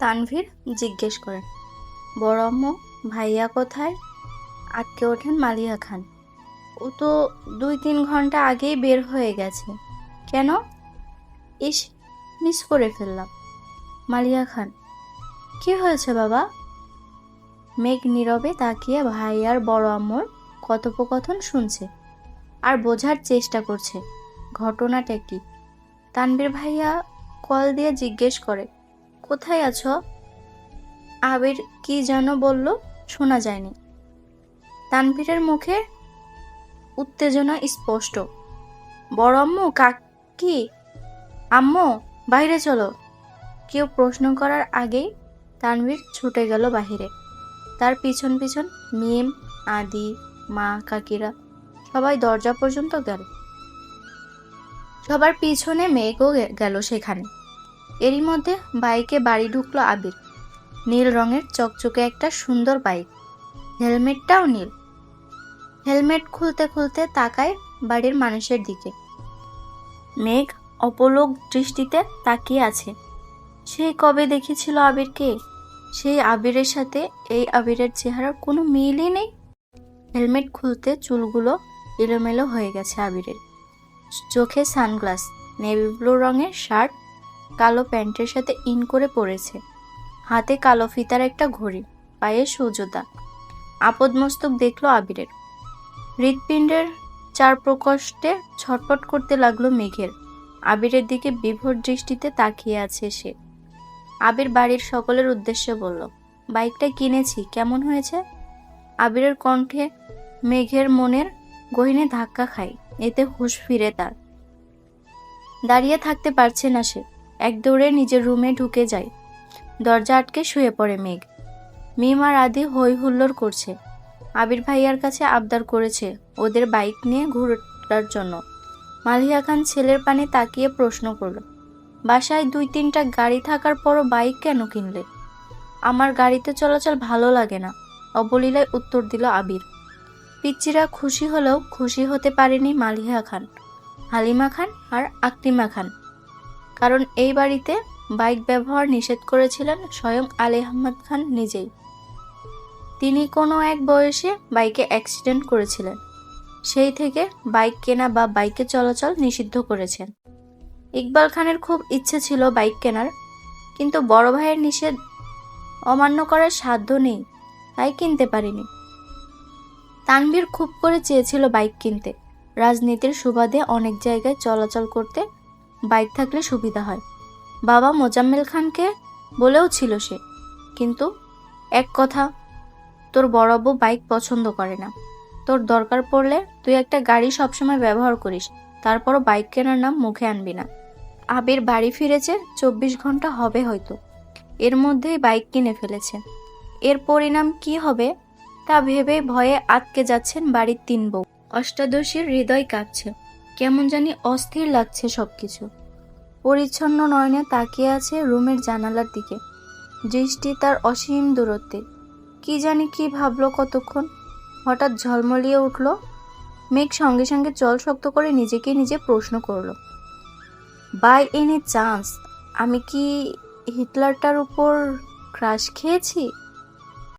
তানভীর জিজ্ঞেস করেন, বড় আম্মু ভাইয়া কোথায়? আটকে ওঠেন মালিয়া খান। ও তো 2-3 ঘন্টা আগেই বের হয়ে গেছে। কেন? ইস, মিস করে ফেললাম। মালিয়া খান, কি হয়েছে বাবা? মেঘ নীরবে তাকিয়ে ভাইয়ার বড় আম্মুর কথোপকথন শুনছে আর বোঝার চেষ্টা করছে ঘটনাটা কি। তানভীর ভাইয়া কল দিয়ে জিজ্ঞেস করে, কোথায় আছো? আবির কি যেন বলল, শোনা যায়নি। তানভীরের মুখে উত্তেজনা স্পষ্ট। বড় আম্মু কি? আম্মু বাইরে চলো। কেউ প্রশ্ন করার আগেই তানভীর ছুটে গেল বাহিরে। তার পিছন পিছন মিম, আদি, মা, কাকিরা সবাই দরজা পর্যন্ত গেল। সবার পিছনে মেঘও গেল সেখানে। এরই মধ্যে বাইকে বাড়ি ঢুকলো আবির। নীল রঙের চকচকে একটা সুন্দর বাইক, হেলমেটটাও নীল। হেলমেট খুলতে খুলতে তাকায় বাড়ির মানুষের দিকে। মেঘ অপলক দৃষ্টিতে তাকিয়ে আছে। সেই কবে দেখেছিল আবিরকে? সেই আবিরের সাথে এই আবিরের চেহারার কোনো মিলই নেই। হেলমেট খুলতে চুলগুলো এলোমেলো হয়ে গেছে আবিরের। চোখে সানগ্লাস, নেভি ব্লু রঙের শার্ট, কালো প্যান্টের সাথে ইন করে পরেছে। হাতে কালো ফিতার একটা ঘড়ি, পায়ে সুজোতা। আপদমস্তক দেখলো আবিরের। হৃৎপিণ্ডের চার প্রকোষ্ঠে ছটফট করতে লাগলো মেঘের। আবিরের দিকে বিভোর দৃষ্টিতে তাকিয়ে আছে সে। আবির বাড়ির সকলের উদ্দেশ্যে বলল, বাইকটা কিনেছি, কেমন হয়েছে? আবিরের কণ্ঠে মেঘের মনের গহীনে ধাক্কা খায়। এতে হুঁশ ফিরে তার। দাঁড়িয়ে থাকতে পারছে না সে। এক দৌড়ে নিজের রুমে ঢুকে যায়। দরজা আটকে শুয়ে পড়ে মেঘ। মিম আর আদি হই হুল্লোড় করছে। আবির ভাইয়ার কাছে আবদার করেছে ওদের বাইক নিয়ে ঘোরার জন্য। মালিয়া খান ছেলের পানে তাকিয়ে প্রশ্ন করল, বাসায় 2-3টা গাড়ি থাকার পরও বাইক কেন কিনলে? আমার গাড়িতে চলাচল ভালো লাগে না, অবলীলায় উত্তর দিল আবির। পিচ্চিরা খুশি হলেও খুশি হতে পারেনি মালিয়া খান, হালিমা খান আর আকলিমা খান। কারণ এই বাড়িতে বাইক ব্যবহার নিষেধ করেছিলেন স্বয়ং আলী আহমদ খান নিজেই। তিনি কোনো এক বয়সে বাইকে অ্যাক্সিডেন্ট করেছিলেন। সেই থেকে বাইক কেনা বা বাইকে চলাচল নিষিদ্ধ করেছেন। ইকবাল খানের খুব ইচ্ছে ছিল বাইক কেনার, কিন্তু বড় ভাইয়ের নিষেধ অমান্য করার সাধ্য নেই, তাই কিনতে পারেনি। তানভীর খুব করে চেয়েছিল বাইক কিনতে। রাজনীতির সুবাদে অনেক জায়গায় চলাচল করতে বাইক থাকলে সুবিধা হয়। বাবা মোজাম্মেল খানকে বলেও ছিল সে, কিন্তু এক কথা, তোর বড়াবু বাইক পছন্দ করে না। তোর দরকার পড়লে তুই একটা গাড়ি সবসময় ব্যবহার করিস, তারপরও বাইক কেনার নাম মুখে আনবি না। আবির বাড়ি ফিরেছে 24 ঘন্টা হবে হয়তো, এর মধ্যেই বাইক কিনে ফেলেছে। এর পরিণাম কি হবে তা ভেবে ভয়ে আটকে যাচ্ছেন বাড়ির 3 বউ। অষ্টাদশীর হৃদয় কাঁপছে, কেমন জানি অস্থির লাগছে সবকিছু। পরিচ্ছন্ন নয়নে তাকিয়ে আছে রুমের জানালার দিকে, দৃষ্টি তার অসীম দূরত্বে। কি জানি কি ভাবলো কতক্ষণ, হঠাৎ ঝলমলিয়ে উঠল। মেঘ সঙ্গে সঙ্গে চল শক্ত করে নিজেকে নিজে প্রশ্ন করল, বাই এনি চান্স আমি কি হিটলারটার উপর ক্রাশ খেয়েছি?